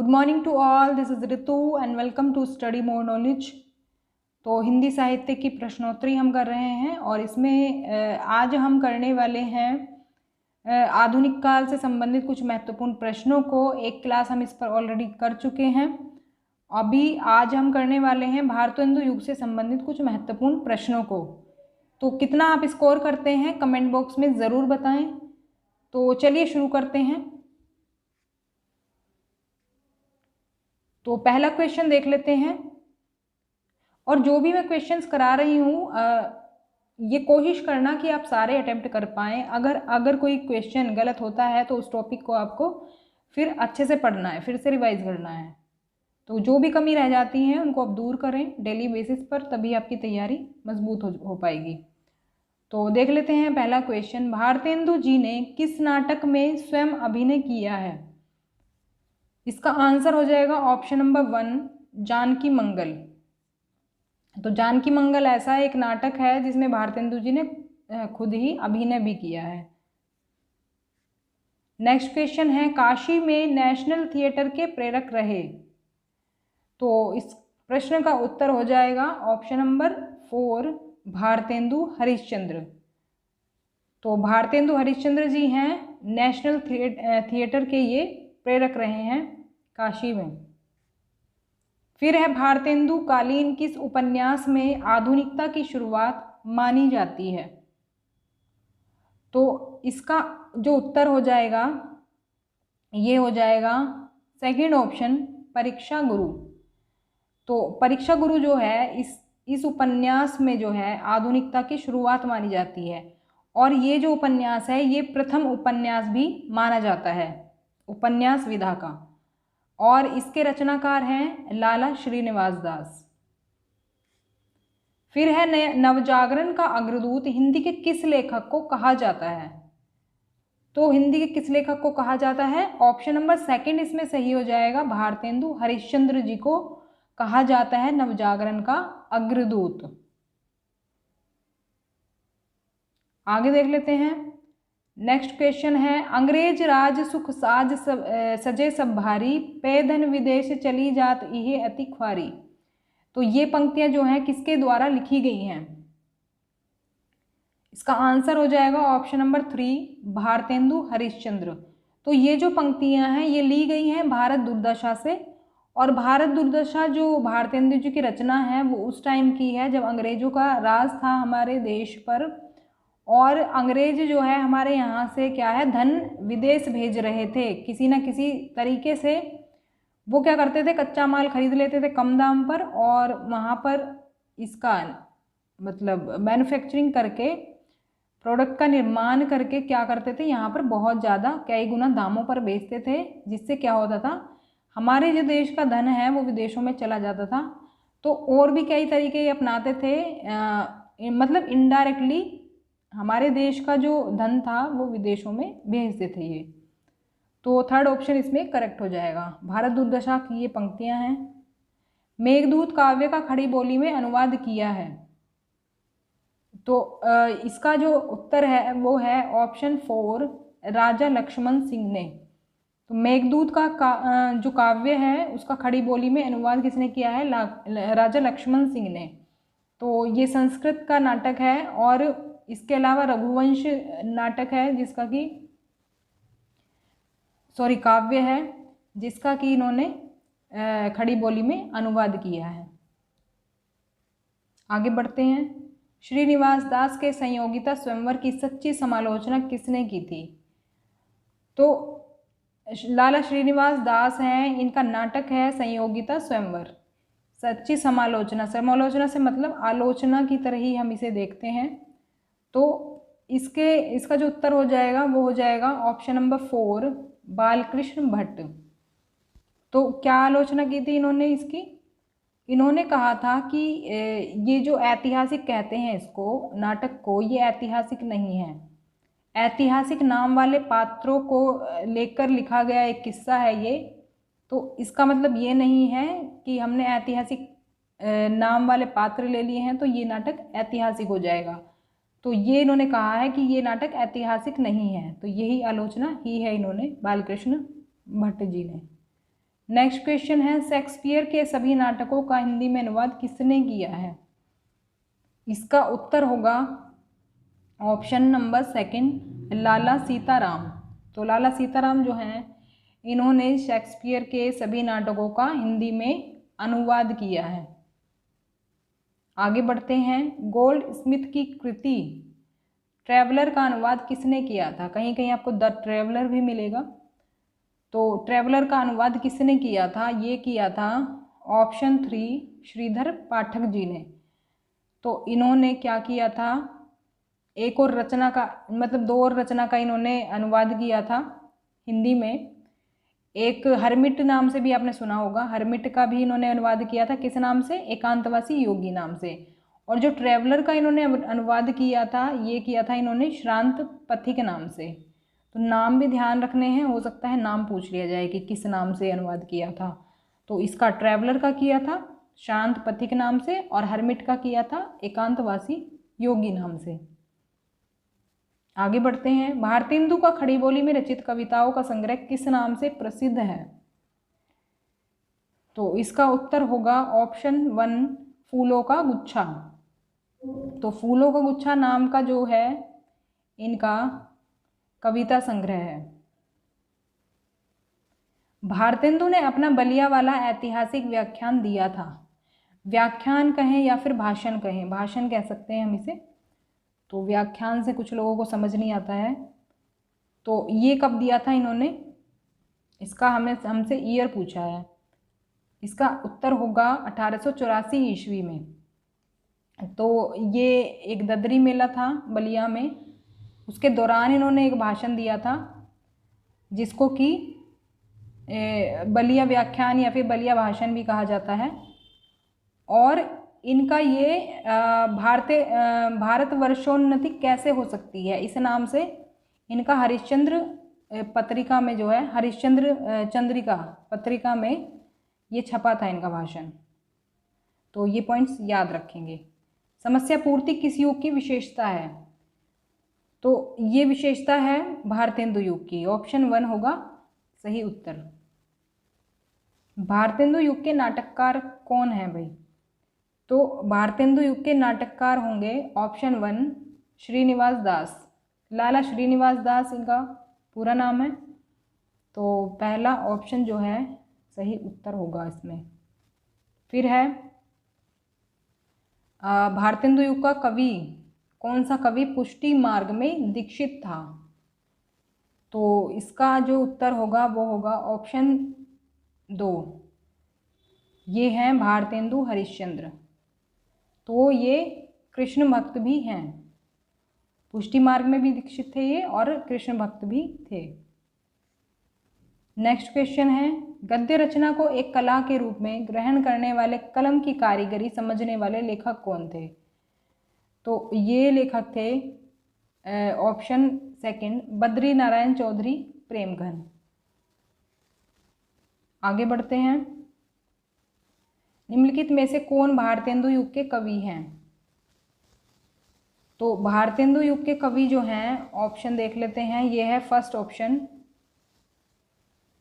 Good morning to all, this is Ritu and welcome to study more knowledge. तो हिंदी साहित्य की प्रश्नोत्तरी हम कर रहे हैं और इसमें आज हम करने वाले हैं आधुनिक काल से संबंधित कुछ महत्वपूर्ण प्रश्नों को। एक क्लास हम इस पर ऑलरेडी कर चुके हैं। अभी आज हम करने वाले हैं भारतेंदु युग से संबंधित कुछ महत्वपूर्ण प्रश्नों को। तो कितना आप स्कोर करते हैं कमेंट बॉक्स में ज़रूर बताएं। तो चलिए शुरू करते हैं। तो पहला क्वेश्चन देख लेते हैं और जो भी मैं क्वेश्चंस करा रही हूँ ये कोशिश करना कि आप सारे अटेम्प्ट कर पाएँ। अगर कोई क्वेश्चन गलत होता है तो उस टॉपिक को आपको फिर अच्छे से पढ़ना है, फिर से रिवाइज करना है। तो जो भी कमी रह जाती हैं उनको आप दूर करें डेली बेसिस पर, तभी आपकी तैयारी मजबूत हो पाएगी। तो देख लेते हैं पहला क्वेश्चन। भारतेंदु जी ने किस नाटक में स्वयं अभिनय किया है? इसका आंसर हो जाएगा ऑप्शन नंबर 1, जानकी मंगल। तो जानकी मंगल ऐसा एक नाटक है जिसमें भारतेंदु जी ने खुद ही अभिनय भी किया है। नेक्स्ट क्वेश्चन है, काशी में नेशनल थिएटर के प्रेरक रहे। तो इस प्रश्न का उत्तर हो जाएगा ऑप्शन नंबर 4, भारतेंदु हरिश्चंद्र। तो भारतेंदु हरिश्चंद्र जी हैं नेशनल थिएटर के ये प्रेरक रहे हैं काशी में। फिर है, भारतेंदु कालीन किस उपन्यास में आधुनिकता की शुरुआत मानी जाती है? तो इसका जो उत्तर हो जाएगा ये हो जाएगा सेकंड ऑप्शन, परीक्षा गुरु। तो परीक्षा गुरु जो है इस उपन्यास में जो है आधुनिकता की शुरुआत मानी जाती है। और ये जो उपन्यास है ये प्रथम उपन्यास भी माना जाता है उपन्यास विधा का। और इसके रचनाकार हैं लाला श्रीनिवास दास। फिर है, नवजागरण का अग्रदूत हिंदी के किस लेखक को कहा जाता है? तो हिंदी के किस लेखक को कहा जाता है? ऑप्शन नंबर 2 इसमें सही हो जाएगा, भारतेंदु हरिश्चंद्र जी को कहा जाता है नवजागरण का अग्रदूत। आगे देख लेते हैं। नेक्स्ट क्वेश्चन है, अंग्रेज राज सुख साज सजे सब भारी, पे धन विदेश चली जात इहे अति ख्वारी। तो ये पंक्तियां जो हैं किसके द्वारा लिखी गई हैं? इसका आंसर हो जाएगा ऑप्शन नंबर 3, भारतेंदु हरिश्चंद्र। तो ये जो पंक्तियां हैं ये ली गई हैं भारत दुर्दशा से। और भारत दुर्दशा जो भारतेंदु जी की रचना है वो उस टाइम की है जब अंग्रेजों का राज था हमारे देश पर। और अंग्रेज जो है हमारे यहाँ से क्या है, धन विदेश भेज रहे थे किसी न किसी तरीके से। वो क्या करते थे, कच्चा माल खरीद लेते थे कम दाम पर और वहाँ पर इसका मतलब मैन्युफैक्चरिंग करके प्रोडक्ट का निर्माण करके क्या करते थे, यहाँ पर बहुत ज़्यादा कई गुना दामों पर बेचते थे। जिससे क्या होता था, हमारे जो देश का धन है वो विदेशों में चला जाता था। तो और भी कई तरीके अपनाते थे, मतलब इनडायरेक्टली हमारे देश का जो धन था वो विदेशों में भेजते थे ये। तो थर्ड ऑप्शन इसमें करेक्ट हो जाएगा। भारत दुर्दशा की ये पंक्तियां हैं। मेघदूत काव्य का खड़ी बोली में अनुवाद किया है। तो इसका जो उत्तर है वो है ऑप्शन 4, राजा लक्ष्मण सिंह ने। तो मेघदूत का जो काव्य है उसका खड़ी बोली में अनुवाद किसने किया है? राजा लक्ष्मण सिंह ने। तो ये संस्कृत का नाटक है। और इसके अलावा रघुवंश नाटक है जिसका कि काव्य है जिसका कि इन्होंने खड़ी बोली में अनुवाद किया है। आगे बढ़ते हैं। श्रीनिवास दास के संयोगिता स्वयंवर की सच्ची समालोचना किसने की थी? तो लाला श्रीनिवास दास हैं, इनका नाटक है संयोगिता स्वयंवर। सच्ची समालोचना से मतलब आलोचना की तरह ही हम इसे देखते हैं। तो इसका जो उत्तर हो जाएगा वो हो जाएगा ऑप्शन नंबर 4, बालकृष्ण भट्ट। तो क्या आलोचना की थी इन्होंने इसकी? इन्होंने कहा था कि ये जो ऐतिहासिक कहते हैं इसको, नाटक को, ये ऐतिहासिक नहीं है। ऐतिहासिक नाम वाले पात्रों को लेकर लिखा गया एक किस्सा है ये। तो इसका मतलब ये नहीं है कि हमने ऐतिहासिक नाम वाले पात्र ले लिए हैं तो ये नाटक ऐतिहासिक हो जाएगा। तो ये इन्होंने कहा है कि ये नाटक ऐतिहासिक नहीं है। तो यही आलोचना ही है इन्होंने बालकृष्ण भट्ट जी ने। नेक्स्ट क्वेश्चन है, शेक्सपियर के सभी नाटकों का हिंदी में अनुवाद किसने किया है? इसका उत्तर होगा ऑप्शन नंबर सेकंड, लाला सीताराम। तो लाला सीताराम जो हैं इन्होंने शेक्सपियर के सभी नाटकों का हिंदी में अनुवाद किया है। आगे बढ़ते हैं, गोल्ड स्मिथ की कृति ट्रैवलर का अनुवाद किसने किया था? कहीं कहीं आपको द ट्रैवलर भी मिलेगा। तो ट्रैवलर का अनुवाद किसने किया था? ये किया था ऑप्शन 3 श्रीधर पाठक जी ने। तो इन्होंने क्या किया था, एक और रचना का मतलब 2 और रचना का इन्होंने अनुवाद किया था हिंदी में। एक हरमिट नाम से भी आपने सुना होगा, हरमिट का भी इन्होंने अनुवाद किया था। किस नाम से? एकांतवासी योगी नाम से। और जो ट्रैवलर का इन्होंने अनुवाद किया था, ये किया था इन्होंने श्रांत पथिक नाम से। तो नाम भी ध्यान रखने हैं, हो सकता है नाम पूछ लिया जाए कि किस नाम से अनुवाद किया था। तो इसका ट्रैवलर का किया था शांत पथिक नाम से, और हरमिट का किया था एकांतवासी योगी नाम से। आगे बढ़ते हैं, भारतेंदु का खड़ी बोली में रचित कविताओं का संग्रह किस नाम से प्रसिद्ध है? तो इसका उत्तर होगा ऑप्शन 1 फूलों का गुच्छा। तो फूलों का गुच्छा नाम का जो है इनका कविता संग्रह है। भारतेंदु ने अपना बलिया वाला ऐतिहासिक व्याख्यान दिया था। व्याख्यान कहें या फिर भाषण कहें, भाषण कह सकते हैं हम इसे। तो व्याख्यान से कुछ लोगों को समझ नहीं आता है। तो ये कब दिया था इन्होंने? इसका हमसे ईयर पूछा है। इसका उत्तर होगा 1884 ईस्वी में। तो ये एक ददरी मेला था बलिया में, उसके दौरान इन्होंने एक भाषण दिया था जिसको कि बलिया व्याख्यान या फिर बलिया भाषण भी कहा जाता है। और इनका ये भारतवर्षोन्नति कैसे हो सकती है, इस नाम से इनका हरिश्चंद्र पत्रिका में जो है, हरिश्चंद्र चंद्रिका पत्रिका में ये छपा था इनका भाषण। तो ये पॉइंट्स याद रखेंगे। समस्या पूर्ति किस युग की विशेषता है? तो ये विशेषता है भारतेंदु युग की। ऑप्शन 1 होगा सही उत्तर। भारतेंदु युग के नाटककार कौन है भाई? तो भारतेंदु युग के नाटककार होंगे ऑप्शन 1 श्रीनिवास दास। लाला श्रीनिवास दास इनका पूरा नाम है। तो पहला ऑप्शन जो है सही उत्तर होगा इसमें। फिर है भारतेंदु युग का कवि कौन सा कवि पुष्टि मार्ग में दीक्षित था? तो इसका जो उत्तर होगा वो होगा ऑप्शन 2, ये हैं भारतेंदु हरिश्चंद्र। तो ये कृष्ण भक्त भी हैं, पुष्टि मार्ग में भी दीक्षित थे ये और कृष्ण भक्त भी थे। नेक्स्ट क्वेश्चन है, गद्य रचना को एक कला के रूप में ग्रहण करने वाले कलम की कारीगरी समझने वाले लेखक कौन थे? तो ये लेखक थे ऑप्शन 2 बद्री नारायण चौधरी प्रेमघन। आगे बढ़ते हैं, निम्नलिखित में से कौन भारतेंदु युग के कवि हैं? तो भारतेंदु युग के कवि जो हैं ऑप्शन देख लेते हैं। ये है फर्स्ट ऑप्शन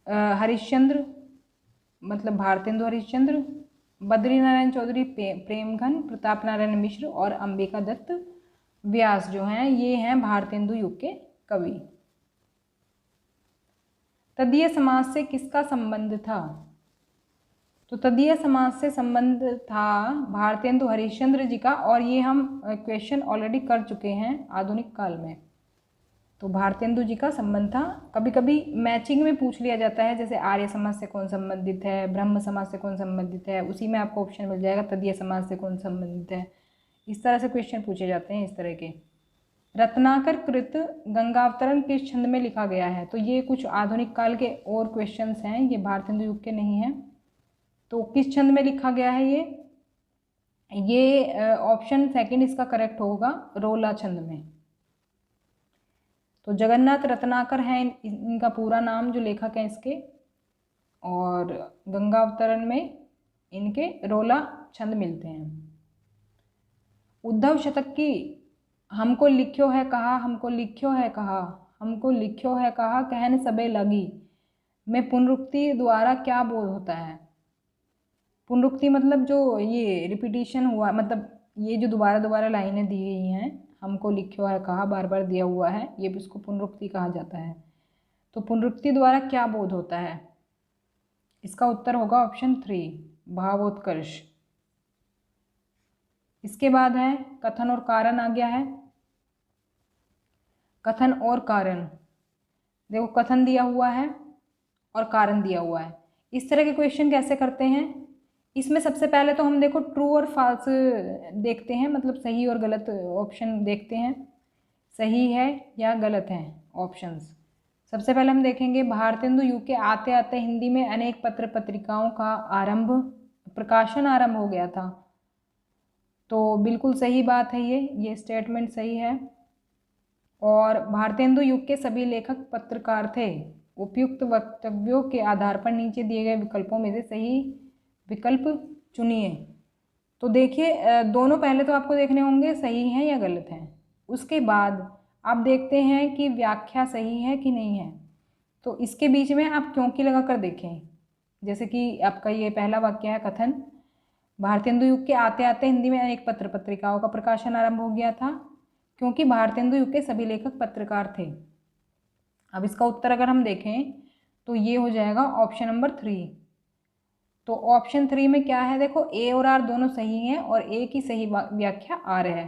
हरिश्चंद्र, मतलब भारतेंदु हरिश्चंद्र, बद्री नारायण चौधरी प्रेमघन, प्रताप नारायण मिश्र और अंबिका दत्त व्यास जो हैं ये हैं भारतेंदु युग के कवि। तदीय समाज से किसका संबंध था? तो तदीय समाज से संबंध था भारतेंदु हरिश्चंद्र जी का, और ये हम क्वेश्चन ऑलरेडी कर चुके हैं आधुनिक काल में। तो भारतेंदु जी का संबंध था। कभी कभी मैचिंग में पूछ लिया जाता है, जैसे आर्य समाज से कौन संबंधित है, ब्रह्म समाज से कौन संबंधित है, उसी में आपको ऑप्शन मिल जाएगा तदीय समाज से कौन संबंधित है। इस तरह से क्वेश्चन पूछे जाते हैं इस तरह के। रत्नाकर कृत गंगावतरण किस छंद में लिखा गया है? तो ये कुछ आधुनिक काल के और क्वेश्चंस हैं, ये भारतेंदु युग के नहीं हैं। तो किस छंद में लिखा गया है ये ऑप्शन 2 इसका करेक्ट होगा, रोला छंद में। तो जगन्नाथ रत्नाकर हैं इनका पूरा नाम जो लेखक हैं इसके, और गंगावतरण में इनके रोला छंद मिलते हैं। उद्धव शतक की हमको लिख्यो है कहा, हमको लिख्यो है कहा, हमको लिख्यो है कहा कहन सबे लगी, में पुनरुक्ति द्वारा क्या बोध होता है? पुनरुक्ति मतलब जो ये रिपीटिशन हुआ, मतलब ये जो दोबारा दोबारा लाइनें दी गई हैं, हमको लिखा है, कहा बार बार दिया हुआ है, ये भी इसको पुनरुक्ति कहा जाता है। तो पुनरुक्ति द्वारा क्या बोध होता है? इसका उत्तर होगा ऑप्शन 3, भावोत्कर्ष। इसके बाद है कथन और कारण आ गया है। कथन और कारण, देखो कथन दिया हुआ है और कारण दिया हुआ है। इस तरह के क्वेश्चन कैसे करते हैं? इसमें सबसे पहले तो हम देखो ट्रू और फॉल्स देखते हैं, मतलब सही और गलत ऑप्शन देखते हैं, सही है या गलत है ऑप्शंस। सबसे पहले हम देखेंगे भारतेंदु युग के आते आते हिंदी में अनेक पत्र पत्रिकाओं का प्रकाशन आरंभ हो गया था। तो बिल्कुल सही बात है, ये स्टेटमेंट सही है। और भारतेंदु युग के सभी लेखक पत्रकार थे। उपयुक्त वक्तव्यों के आधार पर नीचे दिए गए विकल्पों में से सही विकल्प चुनिए। तो देखिए दोनों पहले तो आपको देखने होंगे सही हैं या गलत हैं, उसके बाद आप देखते हैं कि व्याख्या सही है कि नहीं है। तो इसके बीच में आप क्योंकि लगा कर देखें, जैसे कि आपका ये पहला वाक्य है कथन, भारतेंदु युग के आते आते हिंदी में अनेक पत्र पत्रिकाओं का प्रकाशन आरंभ हो गया था क्योंकि भारतेंदु युग के सभी लेखक पत्रकार थे। अब इसका उत्तर अगर हम देखें तो ये हो जाएगा ऑप्शन नंबर 3। तो ऑप्शन 3 में क्या है, देखो ए और आर दोनों सही हैं और ए की सही व्याख्या आर है।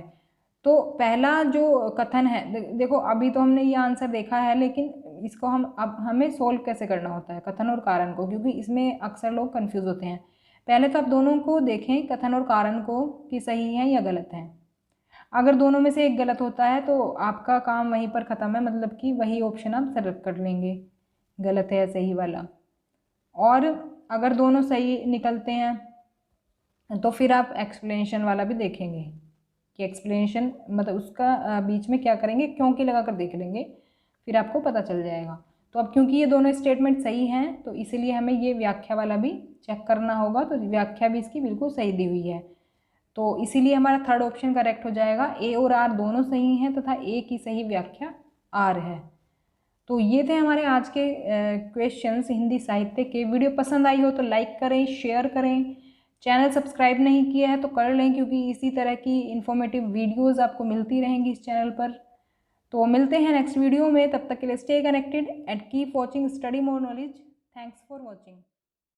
तो पहला जो कथन है, देखो अभी तो हमने ये आंसर देखा है, लेकिन इसको हम अब हमें सोल्व कैसे करना होता है कथन और कारण को, क्योंकि इसमें अक्सर लोग कंफ्यूज होते हैं। पहले तो आप दोनों को देखें कथन और कारण को कि सही है या गलत है। अगर दोनों में से एक गलत होता है तो आपका काम वहीं पर ख़त्म है, मतलब कि वही ऑप्शन आप सेलेक्ट कर लेंगे, गलत है या सही वाला। और अगर दोनों सही निकलते हैं तो फिर आप एक्सप्लेनेशन वाला भी देखेंगे कि एक्सप्लेनेशन मतलब उसका बीच में क्या करेंगे, क्योंकि लगा कर देख लेंगे, फिर आपको पता चल जाएगा। तो अब क्योंकि ये दोनों स्टेटमेंट सही हैं तो इसीलिए हमें ये व्याख्या वाला भी चेक करना होगा। तो व्याख्या भी इसकी बिल्कुल सही दी हुई है, तो इसीलिए हमारा थर्ड ऑप्शन करेक्ट हो जाएगा। ए और आर दोनों सही हैं तथा ए की सही व्याख्या आर है। तो ये थे हमारे आज के क्वेश्चंस हिंदी साहित्य के। वीडियो पसंद आई हो तो लाइक करें, शेयर करें, चैनल सब्सक्राइब नहीं किया है तो कर लें, क्योंकि इसी तरह की इन्फॉर्मेटिव वीडियोस आपको मिलती रहेंगी इस चैनल पर। तो मिलते हैं नेक्स्ट वीडियो में, तब तक के लिए stay connected and keep watching study more knowledge. Thanks for watching.